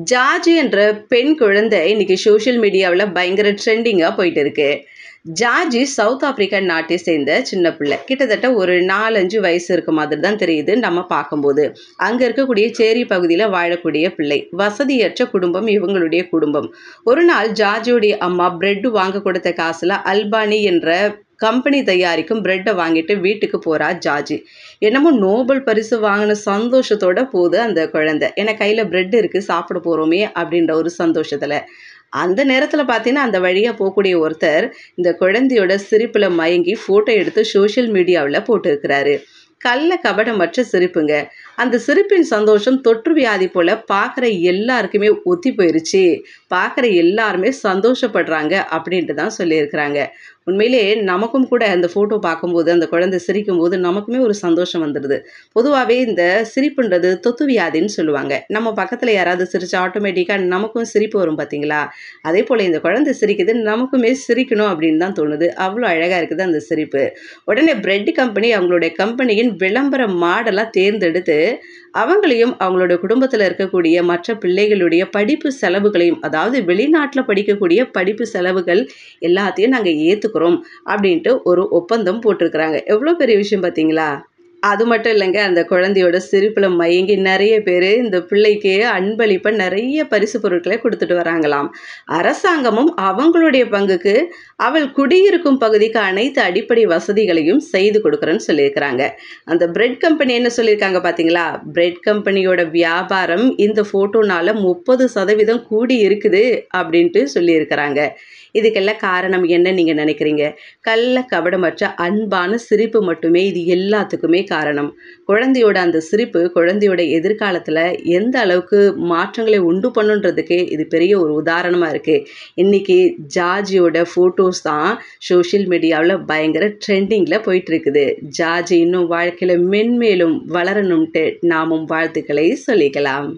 George என்ற பெண் குழந்தை இன்னைக்கு சோஷியல் மீடியாவுல பயங்கர ட்ரெண்டிங்கா போயிட்டு இருக்கு. ஜார்ஜ் சவுத் ஆப்பிரிக்கா நாட்டை சேர்ந்த சின்ன பிள்ளை. கிட்டத்தட்ட ஒரு 4, 5 வயசு இருக்க மாதிரி தான் தெரியுது நம்ம பார்க்கும்போது. அங்க இருக்கக்கூடிய சேரி பகுதியில வாழக்கூடிய பிள்ளை. வசதியற்ற குடும்பம் இவங்களுடைய குடும்பம். ஒரு நாள் ஜார்ஜுடைய அம்மா பிரெட் வாங்க கொடுத்த காசுல அல்பானி என்ற கம்பெனி தயாரிக்கும் பிரெட்டை வாங்கிட்டு வீட்டுக்கு போறா ஜார்ஜ். என்னமோ நோபல் பரிசு வாங்கின சந்தோஷத்தோட போகுது அந்த குழந்தை. ஏன்னா கையில பிரெட் இருக்கு சாப்பிட போறோமே அப்படின்ற ஒரு சந்தோஷத்துல. அந்த நேரத்துல பார்த்தீங்கன்னா, அந்த வழியா போகக்கூடிய ஒருத்தர், இந்த குழந்தையோட சிரிப்புல மயங்கி ஃபோட்டோ எடுத்து சோஷியல் மீடியாவுல போட்டிருக்கிறாரு. கள்ள கபடமற்ற சிரிப்புங்க. அந்த சிரிப்பின் சந்தோஷம் தொற்று வியாதி போல பார்க்குற எல்லாருக்குமே ஒத்தி போயிருச்சு. பார்க்குற எல்லாருமே சந்தோஷப்படுறாங்க அப்படின்ட்டு தான் சொல்லியிருக்கிறாங்க. உண்மையிலே நமக்கும் கூட அந்த ஃபோட்டோ பார்க்கும்போது, அந்த குழந்தை சிரிக்கும்போது நமக்குமே ஒரு சந்தோஷம் வந்துடுது. பொதுவாவே இந்த சிரிப்புன்றது தொத்து வியாதின்னு சொல்லுவாங்க. நம்ம பக்கத்துல யாராவது சிரிச்சா ஆட்டோமேட்டிக்கா நமக்கும் சிரிப்பு வரும் பார்த்தீங்களா? அதேபோல இந்த குழந்தை சிரிக்குது, நமக்குமே சிரிக்கணும் அப்படின்னு தான் தோணுது. அவ்வளோ அழகா இருக்குது அந்த சிரிப்பு. உடனே பிரெட் கம்பெனி அவங்களுடைய கம்பெனியின் விளம்பர மாடலா தேர்ந்தெடுத்து, அவங்களையும் அவங்களோட குடும்பத்துல இருக்கக்கூடிய மற்ற பிள்ளைகளுடைய படிப்பு செலவுகளையும், அதாவது வெளிநாட்டுல படிக்கக்கூடிய படிப்பு செலவுகள் எல்லாத்தையும் நாங்க ஏத்துக்கிறோம் அப்படின்ட்டு ஒரு ஒப்பந்தம் போட்டிருக்கிறாங்க. எவ்வளோ பெரிய விஷயம் பார்த்தீங்களா? அது மட்டும் இல்லைங்க. அந்த குழந்தையோட சிரிப்புல மயங்கி நெறைய பேரு இந்த பிள்ளைக்கு அன்பளிப்பா நெறைய பரிசு பொருட்களை குடுத்துட்டு வராங்களாம். அரசாங்கமும் அவங்களுடைய பங்குக்கு அவள் குடியிருக்கும் பகுதிக்கு அனைத்து அடிப்படை வசதிகளையும் செய்து கொடுக்குறேன்னு சொல்லியிருக்கிறாங்க. அந்த பிரெட் கம்பெனி என்ன சொல்லியிருக்காங்க பார்த்தீங்களா? பிரெட் கம்பெனியோட வியாபாரம் இந்த ஃபோட்டோனால 30% கூடி இருக்குது அப்படின்ட்டு சொல்லியிருக்கிறாங்க. இதுக்கெல்லாம் காரணம் என்ன நீங்க நினைக்கிறீங்க? கள்ள கபடமற்ற அன்பான சிரிப்பு மட்டுமே இது எல்லாத்துக்குமே காரணம். குழந்தையோட அந்த சிரிப்பு குழந்தையோட எதிர்காலத்துல எந்த அளவுக்கு மாற்றங்களை உண்டு பண்ணுன்றதுக்கு இது பெரிய ஒரு உதாரணமா இருக்கு. இன்னைக்கு ஜார்ஜியோட ஃபோட்டோஸ் தான் சோஷியல் மீடியாவுல பயங்கர ட்ரெண்டிங்ல போயிட்டு இருக்குது. ஜார்ஜ் இன்னும் வாழ்க்கையில மென்மேலும் வளரணும்ட்டு நாமும் வாழ்த்துக்களை சொல்லிக்கலாம்.